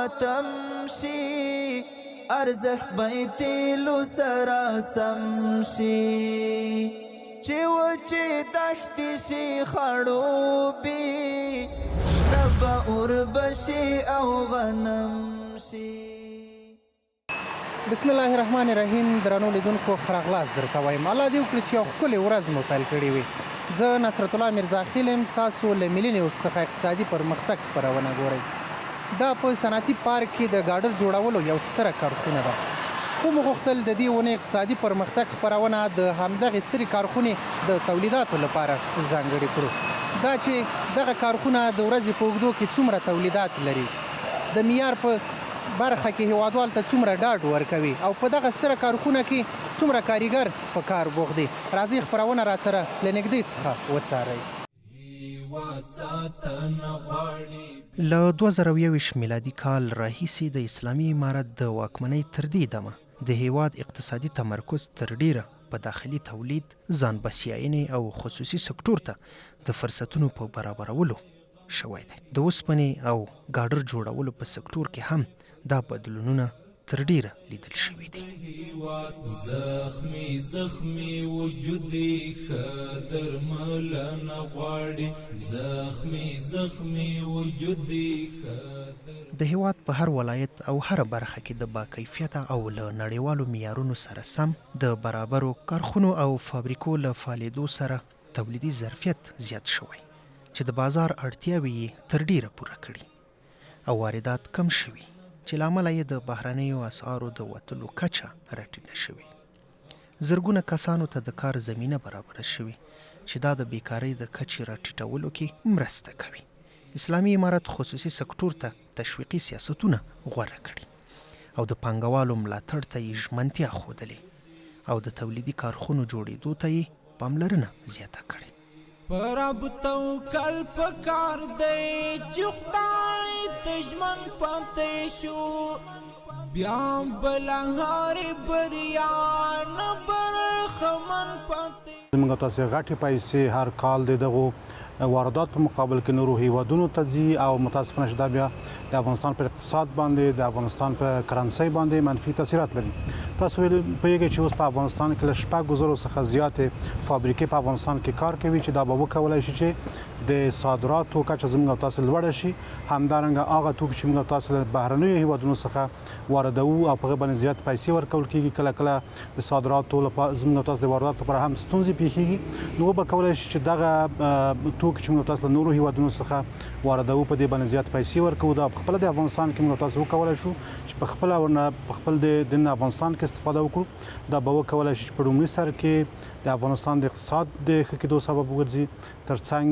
ختم شي ارزښت به تیلو سره سم شي چې وچې دښتې شي خړوبې شنه به اوربشي او غنم شي. بسم الله الرحمن الرحیم. درنو لیدونکو خراغلاس درته وایم. الله دې وکړي چې یو ښکلې ورځ مو پیل کړې وي. زه نصرت الله میرزا خیل یم. تاسو له ملي نیوز څخه اقتصادي پرمختګ خپرونه ګورئ. دا په صنعتي پارک کې د ګاډر جوړولو یو ستره کارخونه ده. خو موږ غوښتل د دې ونې اقتصادي پرمختګ خپرونه د همدغې سترې کارخونې د تولیداتو لپاره ځانګړې کړو. دا چې دغه کارخونه د ورځې په اوږدو کې څومره تولیدات لري، د معیار په برخه کې هیوادوال ته څومره ډاډ ورکوي او په دغه ستره کارخونه کې څومره کاریګر په کار بوخت دي، راځئ خپرونه راسره له نږدې څخه وڅارئ. له 2021 میلادي کال راهیسې د اسلامي امارت د واکمنۍ تر دې دمه د هیواد اقتصادي تمرکز تر ډیره په داخلي تولید، ځان بسیاینې او خصوصي سکتور ته د فرصتونو په برابرولو شوی دی. د اوسپنې او ګاډر جوړولو په سکتور کې هم دا بدلونونه تر ډیره لیدل شوي دي. زخمی وجودي خدر ملنا غواړي زخمی وجودي د هیواد په هر ولایت او هر برخه کې د باکیفیته او له نړیوالو معیارونو سره سم د برابرو کارخونو او فابریکو له فعالېدو سره تولیدي ظرفیت زیات شوی چې د بازار اړتیاوې یې تر ډیره پوره کړي او واردات کم شوي چې له امله یې د بهرنیو اسعارو د وتلو کچه راټیټه شوې. زرګونه کسانو ته د کار زمینه برابره شوې چې دا د بیکارۍ د کچې راټیټولو کې مرسته کوي. اسلامي امارت خصوصي سکتور ته تشویقي سیاستونه غوره کړي او د پانګوالو ملاتړ ته یې ژمنتیا ښودلې او د تولیدي کارخونو جوړېدو ته یې پاملرنه زیاته کړې. پر اب توکل پکار دی چې خدای ته ژمن پاتې شو بیا بله هرې بریا نه برخمن پاتې. زموږ تاسې غټې پیسې هر کال د دغو واردات په مقابل کې نورو هیوادونو ته ځي او متاسفانه دا بیا د افغانستان پر اقتصاد باندې د افغانستان په کرنسۍ باندې منفي تاثیرات لري. تاسو پوهیږئ چې اوس په افغانستان کې له 6,000 څخه زیاتې فابریکې په افغانستان کې کار کوي چې دا به وکولی شي چې د صادراتو کچه زموږ او تاسو لوړه شي. همدارنګه هغه توکي چې موږ او تاسو له بهرنیو هیوادونو څخه واردوو او په هغه باندې زیات پیسې ورکول کېږي، کله کله د صادراتو لپاره زموږ او تاسو د وارداتو لپاره هم ستونزې پیښیږي. نو به کولی شي چې دغه توکي چې موږ تاسو له نورو هیوادونو څخه واردوو په دې باندې زیات پیسې ورکوو. دا په خپل د افغانستان کې موږ تاسو وکولای شو چې په خپل د افغانستان کې استفاده وکړو. دا به وکولای شي چې په لومړي سر کې د افغانستان د اقتصاد د ښه کېدو سبب وګرځي، ترڅنګ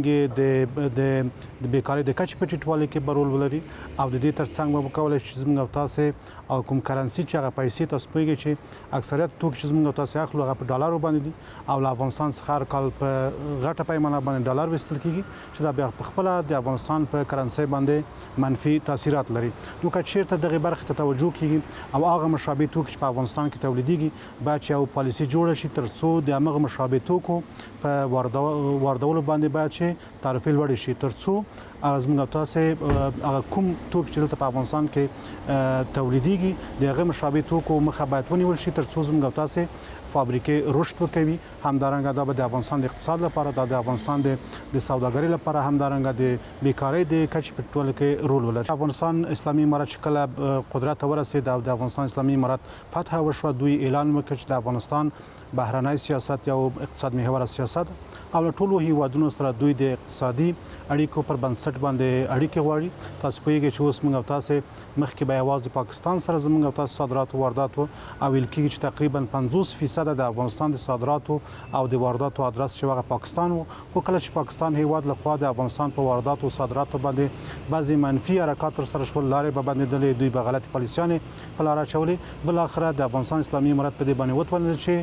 د بیکارۍ د کچې په ټیټوالي کې به رول ولري او د دې ترڅنګ به وکولای شي چې زموږ او تاسې او کوم کرنسي چې هغه پیسې تاسو پوهیږئ چې اکثریت توکي چې زموږ او تاسې اخلو هغه په ډالرو باندې دي او له افغانستان څخه هر کال په غټه پیمانه باندې ډالر ویستل کېږي چې دا بیا په خپله د افغانستان په کرنسۍ باندې منفي تاثیرات لري. نو که چېرته دغې برخې ته توجه کېږي او هغه مشابه توکي چې په افغانستان کې تولیدېږي باید چې یو پالیسي جوړه شي تر څو د همغه مشابه توکو په واردولو باندې باید چې تعرفې لوړې شي تر څو زموږ او تاسې هغه کوم توکي چې دلته په افغانستان کې تولیدېږي د هغه مشابه توکو مخه باید ونیول شي تر څو زموږ او تاسې فابریکې رشد وکوي. همدارنګه دا به د افغانستان د اقتصاد لپاره، د افغانستان د سوداګرۍ لپاره، همدارنګه د بیکارۍ د کچې په ټوله کې رول ولري. افغانستان اسلامي امارت چې کله قدرت ته ورسېد او د افغانستان اسلامي امارت فتح وشوه، دوی اعلان وکړ چې د افغانستان بهرنی سیاست یا اقتصاد محوره سیاست او له ټولو هیوادونو سره دوی د اقتصادي اړیکو پر بنسټ باندې اړیکې غواړي. تاسو پوهیږئ چې اوس موږ او تاسې مخکې به یوازې د پاکستان سره زموږ او تاسو صادراتو وارداتو او ویل کېږي چې تقریبا 50% د افغانستان د صادراتو او د وارداتو ادرس چې هغه پاکستان و. خو کله چې پاکستان هیواد لخوا د افغانستان په وارداتو او صادراتو باندې بعضې منفي حرکات ترسره شول، لارې به بندېدلې، دوی به غلطې پالیسیانې په لاره اچولې. بالاخره د افغانستان اسلامي امارت په دې باندې وتوانېدل چې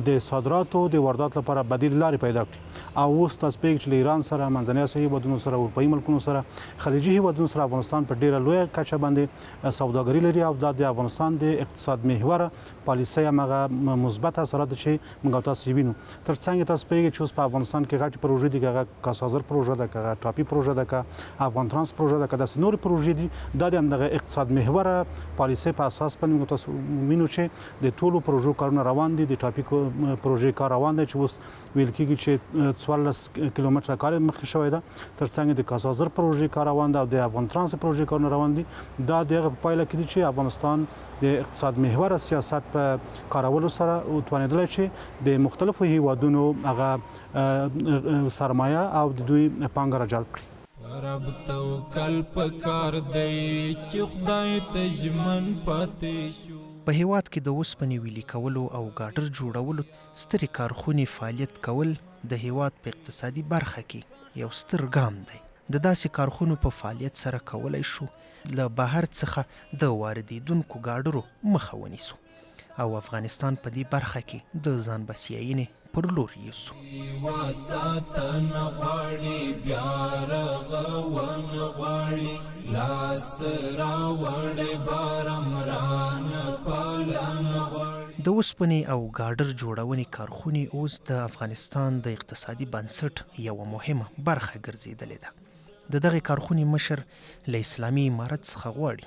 د صادراتو د وارداتو لپاره بدیل لارې پیدا کړي او اوس تاسو پوهیږئ چې له ایران سره، منځنۍ اسیا هیوادونو هیوادونو سره اروپایي ملکونو سره خلیجي هیوادونو سره افغانستان په ډیره لویه کچه باندې سوداګري لري او دا د افغانستان د اقتصاد محوره پالیسي هغه مثبت اثرات چې موږ تاسو وینو ترڅنګ تاسو پیږي چې اوس په افغانستان کې غټي پروژې دي هغه کاسازر پروژه ده هغه ټاپي پروژه ده افغان ترانس پروژه ده د نور پروژې دي دا د همدغه اقتصاد محوره پالیسي په اساس باندې موږ تاسو وینو چې د ټولو پروژو کارونه روان دي د ټاپي پروژې کار روان دی چې اوس ویل کېږي چې 14 کیلومتره کار مخکې شوی ده ترڅنګ د کاسازر پروژې کار روان ده او د افغان ترانس پروژې کارونه روان دي دا دغه پایله کې دي چې افغانستان د اقتصاد محور سیاست په کارولو سره توانیدلی چې د مختلفو هیوادونو هغه سرمایه او د دوی پانګه راجلب کړي رب توکل پکار دی چې خدای ته ژمن پاتې شو. په هیواد کې د اوسپنې ویلي کولو او ګاډر جوړولو سترې کارخونې فعالیت کول د هیواد په اقتصادي برخه کې یو ستر ګام دی. د داسې کارخونو په فعالیت سره کولی شو له بهر څخه د واردېدونکو ګاډرو مخه ونیسو او افغانستان په دې برخه کې د ځان بسیاینې پر لور یوسو. د اوسپنې او ګاډر جوړونې کارخونې اوس د افغانستان د اقتصادي بنسټ یوه مهمه برخه ګرځېدلې ده. د دغې کارخونې مشر له اسلامي امارت څخه غواړي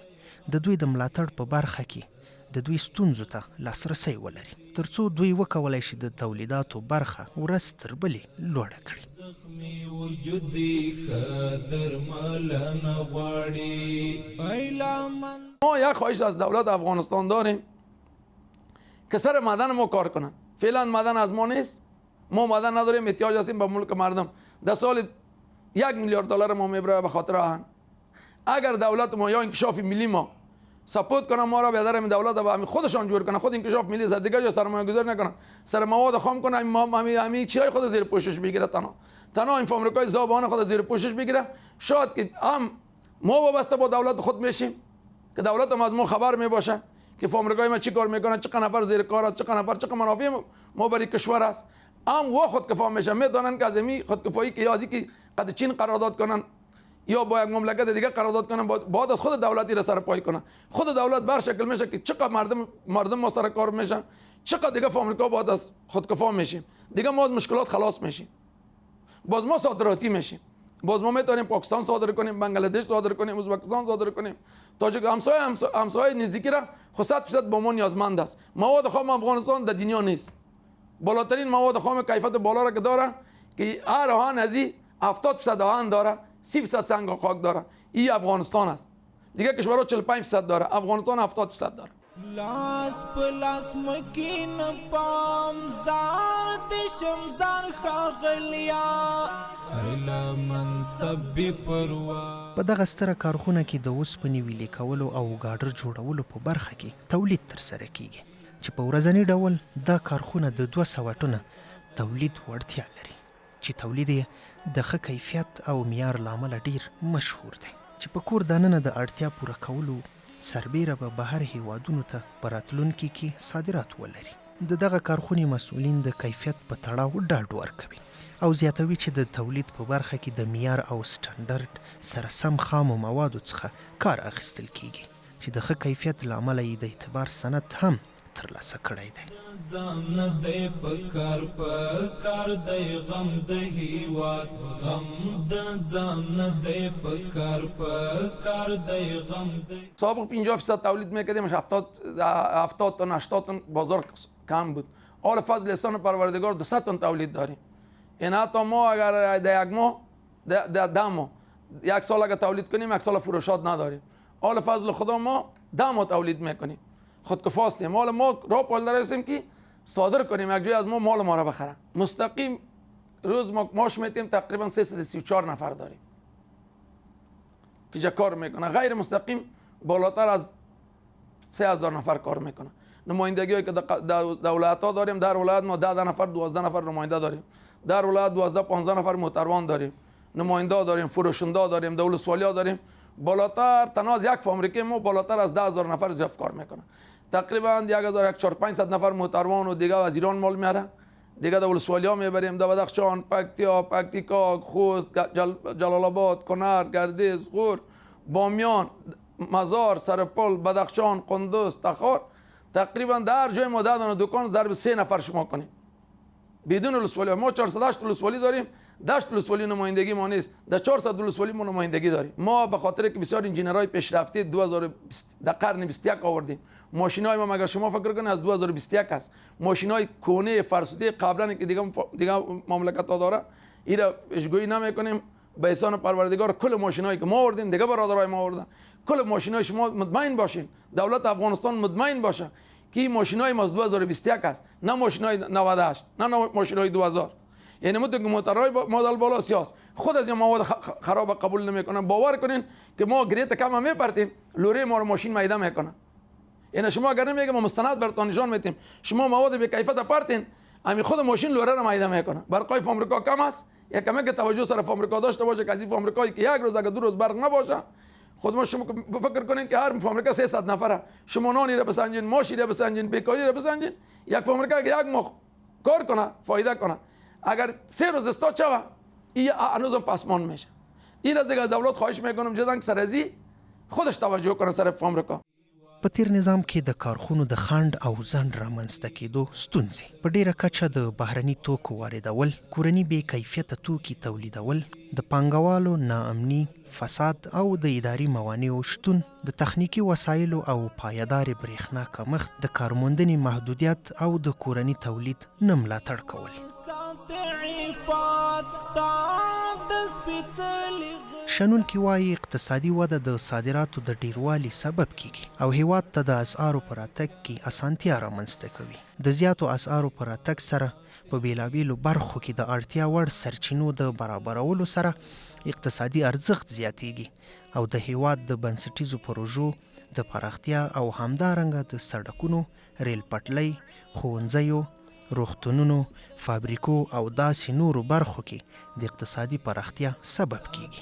د دوی د ملاتړ په برخه کې د دوی ستونزو ته لاسرسی ولري ترڅو دوی وکولای شي د تولیداتو برخه ورځ تر بلې لوړه کړي. ما یک خواهش از دولت افغانستان داریم که سر معدن ما کار کنن. فعلا معدن از ما نیست، ما معدن نداریم، احتیاج هستیم به ملک مردم. در سال 1 میلیارد دلار ما میبره به خاطر آهن. اگر دولت ما یا انکشاف ملی ما سپورت کنن ما را به درم دولت با همین خودشان جور کنن، خود انکشاف ملی سر دیگه جا سرمایه گذاری نکنن، سر مواد خام کنن، همین چیزای خود زیر پوشش بگیره، تنها این آمریکای زبان خود زیر پوشش بگیره. شاید که هم ما وابسته با دولت خود میشیم که دولت هم از ما خبر میباشه که آمریکای ما چی کار میکنه، چه نفر زیر کار است، چه نفر چه منافع ما برای کشور است. هم و خودکفا میشه، میدونن که از این خودکفایی که یادی که قد چین قرارداد کنن یا با یک مملکت دیگه قرارداد کنن، بعد از خود دولتی را سر پای کنن. خود دولت بر شکل میشه که چقدر مردم ما سر کار میشن، چقدر دیگه آمریکا بعد از خودکفا میشیم، دیگه ما از مشکلات خلاص میشیم، باز ما صادراتی میشیم، باز ما میتونیم پاکستان صادر کنیم، بنگلادش صادر کنیم، ازبکستان صادر کنیم، تاجیک همسایه نزدیکی را خود 100% با ما نیازمند است. مواد خام افغانستان در دنیا نیست، بالاترین مواد خام کیفیت بالا را که داره که هر آهن از 70% آهن داره، 30% سنگ خاک داره، این افغانستان است. دیگه کشورها 45% داره، افغانستان 70% داره. لاس پلاس مکین پام زار دشم زار خاغلیا ایلا منصب بی پروا. په دغه ستره کارخونه کې د اوسپنې ویلې کولو او ګاډر جوړولو په برخه کې تولید ترسره کیږي چې په ورځني ډول دا کارخونه د 200 ټنه تولید وړتیا لري چې تولید یې د ښه کیفیت او معیار له امله ډیر مشهور دی چې په کور دننه د اړتیا پوره کولو سربیره به بهر هیوادونو ته په راتلونکي کې صادرات ولري. د دغه کارخونې مسؤلین د کیفیت په تړاو ډاډ ورکوي او زیاتوي چې د تولید په برخه کې د معیار او سټنډرډ سره سم خامو موادو څخه کار اخیستل کیږي چې د ښه کیفیت له امله یې د اعتبار سند هم ترلاسه کړی دی. ځان د پکار پکار د غم د هیواد غم د ځان د پکار پکار د غم د سابق 50% تولید میکردیم، 70 تن 80 تن بازار کم بود. حال فضل احسان پروردگار 200 تن تولید داریم. این حتی ما اگر در یک ماه در 10 ماه یک سال اگر تولید کنیم یک سال فروشات نداریم. حال فضل خدا ما 10 ماه تولید میکنیم، خودکفا هستیم. مال ما را پال هستیم که صادر کنیم، یک جای از ما مال ما را بخرن. مستقیم روز ما ماش میتیم تقریبا 334 نفر داریم که جا کار میکنه. غیر مستقیم بالاتر از 3000 نفر کار میکنه. نمایندگی هایی که در ولایت ها داریم، در ولایت ما 10 نفر 12 نفر نماینده داریم، در ولایت 12 15 نفر محتروان داریم، نماینده داریم، فروشنده داریم، دولتسوالی ها داریم. بالاتر تنها از یک فابریکه ما بالاتر از 10000 نفر اضافه کار میکنه. تقریبا 1400 500 نفر محتروان و دیگه وزیران مال میاره، دیگه در ولسوالی ها میبریم، در بدخشان، پکتیکا، خوست، جلال آباد، کنر، گردیز، غور، بامیان، مزار، سرپل، بدخشان، قندوز، تخار، تقریبا در هر جای ما 10 دانه دکان ضرب 3 نفر شما کنیم بدون ولسوالی. ما 408 ولسوالی داریم، 10 ولسوالی نمایندگی ما نیست، در 400 ولسوالی ما نمایندگی داریم. ما به خاطر که بسیار انجینرهای پیشرفته 2020 در قرن 21 آوردیم. ماشینای ما مگر شما فکر کنید از 2021 است. ماشینای کهنه فرسوده قبلا که دیگه مملکت ها داره اینا اشگویی نمیکنیم. به احسان پروردگار کل ماشینایی که ما آوردیم دیگه برادرای ما آوردن، کل ماشینای شما مطمئن باشین، دولت افغانستان مطمئن باشه که این ماشینای ما از 2021 است، نه ماشینای 98، نه ماشینای 2000. یعنی متو که موتورهای مدل بالا سیاس خود از این مواد خراب قبول نمیکنن. باور کنین که ما گریت کم میپرتیم، لوره ما رو ماشین میده میکنن. یعنی شما اگر نمیگم ما مستند براتون نشان میدیم، شما مواد به کیفیت پرتین، همین خود ماشین لوره رو میده میکنه. برقای آمریکا کم است، یا کمی که توجه سر آمریکا داشته باشه که از این آمریکایی که یک روز اگر 2 روز برق نباشه، خود ما شما فکر کنین که هر آمریکا 300 نفره، شما نانی رو بسنجین، ماشی رو بسنجین، بیکاری رو بسنجین، یک آمریکا که یک ماه کار کنه فایده کنه، اگر 3 روز استاد شوه این هنوزم پسمان میشه. این از دیگه دولت خواهش میکنم جدن سر ازی خودش توجه کنه سر آمریکا. په تیر نظام کې د کارخونو د خنډ او ځنډ رامنځته کېدو ستونزې په ډیره کچه د بهرني توکو واردول، کورني بې کیفیته توکي تولیدول، د پانګوالو ناامني، فساد او د اداري موانعو شتون، د تخنیکي وسایلو او پایدارې برېښنا کمښت، د کارموندنې محدودیت او د کورني تولید نه ملاتړ کول. شنونکي وایي اقتصادي وده د صادراتو د ډیروالي سبب کیږي او هیواد ته د اسعارو پر راتګ کې اسانتیا رامنځته کوي. د زیاتو اسعارو پر راتګ سره په بیلابیلو برخو کې د اړتیا وړ سرچینو د برابرولو سره اقتصادي ارزښت زیاتیږي او د هیواد د بنسټیزو پروژو د پراختیا او همدارنګه د سړکونو، ریل پټلۍ، ښوونځیو، روغتونونو، فابریکو او داسې نورو برخو کې د اقتصادي پراختیا سبب کیږي.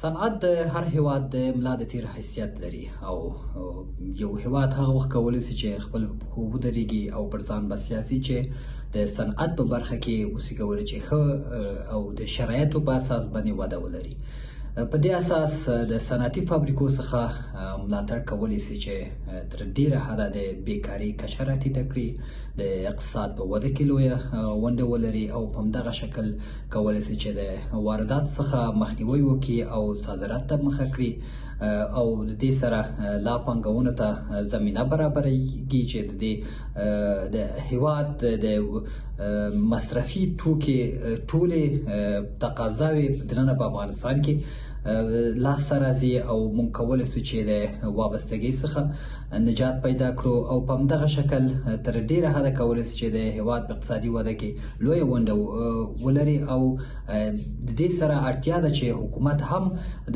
صنعت د هر هیواد د ملا د تیر حیثیت لري او یو هیواد هغه وخت کولی شي چې خپل پښو ودرېږي او پر ځان بسیاسي چې د صنعت په برخه کې اوسې کولی چې ښه او د شرایطو په اساس باندې وده ولري. په دې اساس د صنعتي فابریکو څخه ملاتړ کولی شي چې تر ډیره حده د بیکاري کچه راټیټه کړي، د اقتصاد په وده کې لویه ونډه ولري او په همدغه شکل کولی شي چې د واردات څخه مخنیوی وکړي او صادرات ته مخه کړي او د دې سره لا پانګونو ته زمینه برابروي چې د هیواد د مصرفي توکي ټولې تقاضاوې دننه په افغانستان کې لاسته راځي او موږ کولی شو چې د وابستګۍ څخه نجات پیدا کړو او په همدغه شکل تر ډیره حده کولی شو چې د هیواد په اقتصادي وده کې لویه ونډه ولري او د دې سره اړتیا ده چې حکومت هم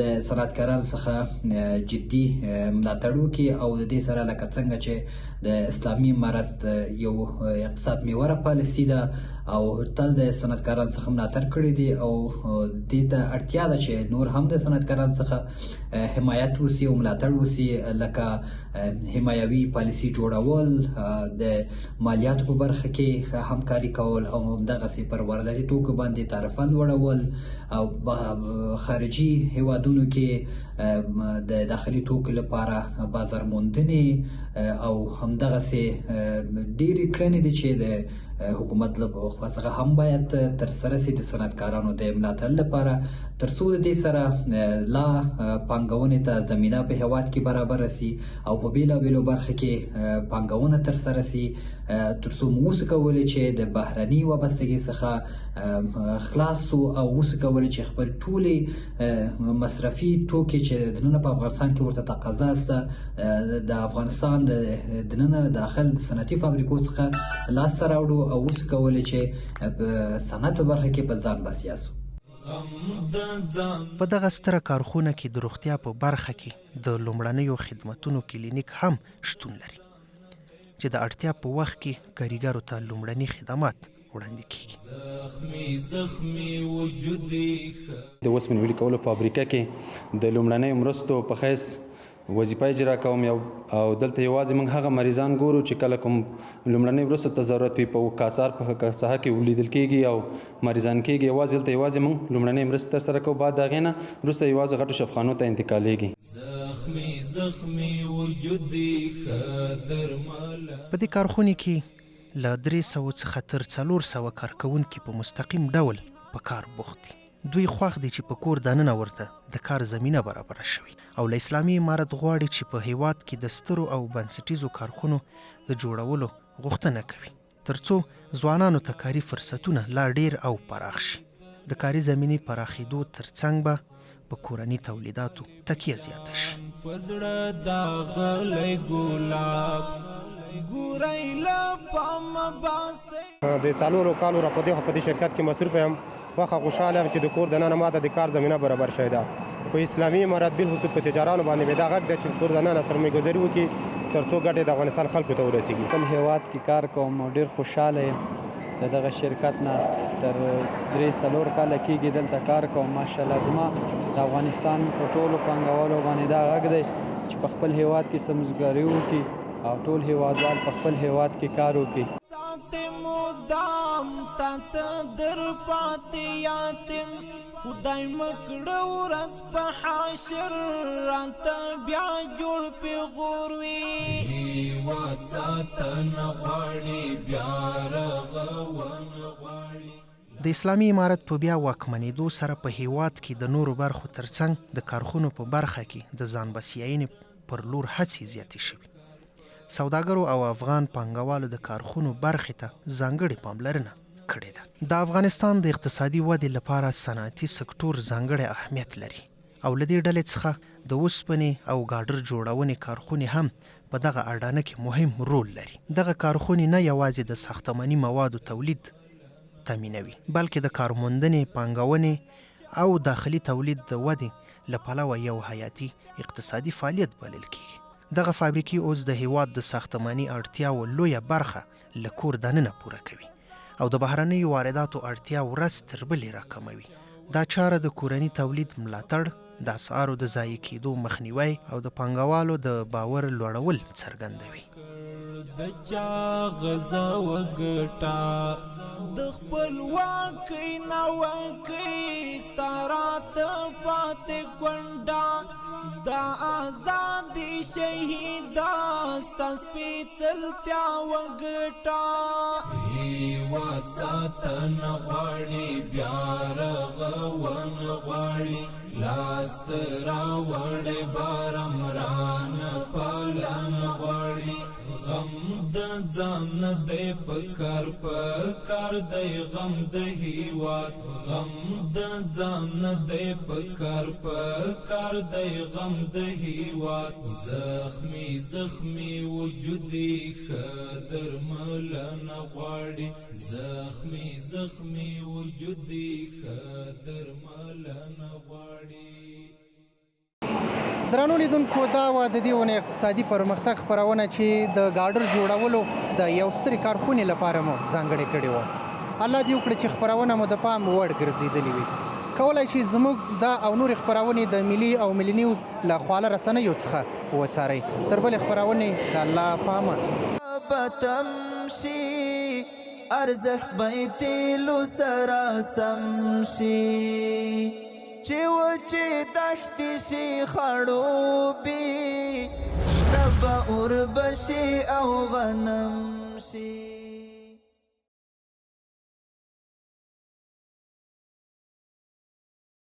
د صنعتکارانو څخه جدي ملاتړ وکړي او د دې سره لکه څنګه چې د اسلامي امارت یو اقتصاد محوره پالیسي ده او تل د صنعتکارانو څخه ملاتړ کړی دی او دې ته اړتیا ده چې نور هم د صنعتکارانو څخه حمایت وسي او ملاتړ وسي، لکه حمایوي پالیسي جوړول، د مالیاتو په برخه کې همکاري کول او همدغسې پر وارداتي توکو باندې تعرفه لوړول او خارجي هیوادونو کې د داخلي توکو لپاره بازار موندنې او همدغسې ډېرې کړنې دي چې د حکومت له خوا څخه هم باید ترسره شي د صنعتکارانو د ملاتړ لپاره، تر څو د دې سره لا پانګونې ته زمینه په هیواد کې برابره شي او په بېلابېلو برخو کې پانګونه ترسره شي، تر څو موږ اوسو کولی چې د بهرني وابستګۍ څخه خلاص شو او اوسو کولی چې خپل ټولې مصرفي توکي چې دننه په افغانستان کې ورته تقاضا شته د افغانستان د دننه داخل د صنعتي فابریکو څخه لاسته راوړو او اوسو کولی چې په صنعت په برخه کې په ځان بسیا شو. په دغه ستره کارخونه کې د روغتیا په برخه کې د لومړنیو خدمتونو کلینیک هم شتون لري چې د اړتیا په وخت کې کاریګرو ته لومړني خدمات وړاندې کیږي. زخمی وجودي د اوسپنې ویلې کولو فابریکه کې د لومړنیو مرستو په حیث وظیفه اجرا کوم او دلته یوازې موږ هغه مریضان ګورو چې کله کوم لومړنۍ مرستو ته ضرورت وي په کاسار په ساحه کې ولیدل کېږي او مریضان کېږي. یوازې موږ لومړنۍ مرستې ترسره کوو، بعد د هغې نه وروسته یوازې غټو شفاخانو ته انتقالېږي. زخمی وجودي درمل په دې کارخونې کې له 300 څخه تر 400 کارکوونکي په مستقیم ډول په کار بوخت دي. دوی خوښ دي چې په کور دننه ورته د کار زمینه برابره شوي او له اسلامي امارت غواړي چې په هیواد کې د سترو او بنسټیزو کارخونو د جوړولو غوښتنه کوي ترڅو ځوانانو ته کاري فرصتونه لا ډیر او پراخ شي. د کاري زمینې پراخېدو ترڅنګ به په کورني تولیداتو تکیه زیاته شي. پزړه دا غلې ګلاب ګورای لا پام باسه د څلورو کالو را په دې شرکت کې مصروف یم. واخه خوشاله یم چې د کور دننه ماته د کار زمینه برابر شوې ده. په اسلامي امارت بالخصوص په تجارانو باندې مې دا غږ ده چې کور دننه سرمایه‌ګذاري وکړي ترڅو ګټې د افغانستان خلکو ته ورسیږي. خپل هیواد کې کار کوم او ډېر خوشاله یم. د دغه شرکت نه تر 3-4 کاله کېږي دلته کار کوم. ماشاءالله زما د افغانستان په ټولو پانګوالو باندې دا غږ دی چې په خپل هیواد کې سمزګاري وکړي او ټول هیوادوال په خپل هیواد کې کار وکړي. مدام تات در پاتې یاتم خدای مکړه ورځ په حشر راته بیا جوړ پیغور وي واتساتن غواړي بیا رغون غواړي. د اسلامي امارت په بیا واکمنېدو سره په هیواد کې د نورو برخو ترڅنګ د کارخونو په برخه کې د ځان بسیاینې پر لور هڅې زیاتې شوي. سوداګرو او افغان پانګوالو د کارخونو برخې ته ځانګړې پاملرنه کړې ده. د افغانستان د اقتصادي ودې لپاره صنعتي سکتور ځانګړی اهمیت لري او له دې ډلې څخه د اوسپنې او ګاډر جوړونې کارخونې هم په دغه اډانه کې مهم رول لري. دغه کارخونې نه یوازې د ساختماني موادو تولید تامینوي بلکې د کارموندنې، پانګونې او داخلي تولید د ودې له پلوه یو حیاتي اقتصادي فعالیت بلل کیږي. دغه فابریکې اوس د هیواد د ساختماني اړتیاو لویه برخه له کور دننه پوره کوي او د بهرنیو وارداتو اړتیا ورځ تر بلې راکموي. دا چاره د کورني تولید ملاتړ، د اسعارو د ضایع کېدو مخنیوی او د پانګوالو د باور لوړول څرګندوي. د چا غزا وګټا د خپلواکۍ ناوکۍ ستارات پاتې ګونډه دا آزادي شهیدا ستا سپېڅلتیا وګټا هېواد ساتن غواړي بیا رغون غواړي لاس ته راوړې بارمران پالن غواړي غم د ځان دی پکار دی غم د هیواد غم د ځان دی پکار دی غم د هیواد زخمی وجودي ښه درملن غواړي زخمی وجودي ښه درملن غواړي. درنو لیدونکو دا وه د دې ونې اقتصادي پرمختګ خپرونه چې د ګاډر جوړولو د یو سترې کارخونې لپاره مو ځانګړې کړې وه. الله دې وکړي چې خپرونه مو د پام وړ ګرځېدلې وي. کولی شي زموږ دا او نورې خپرونې د ملي او ملي نیوز له خواله رسنیو څخه وڅارئ. تر بلې خپرونې د الله په امان. بتمشي ارزښت به تیلو سره سم شي چې وچې دښتې شي خړوبې شنه به اوربشي او غنم شي.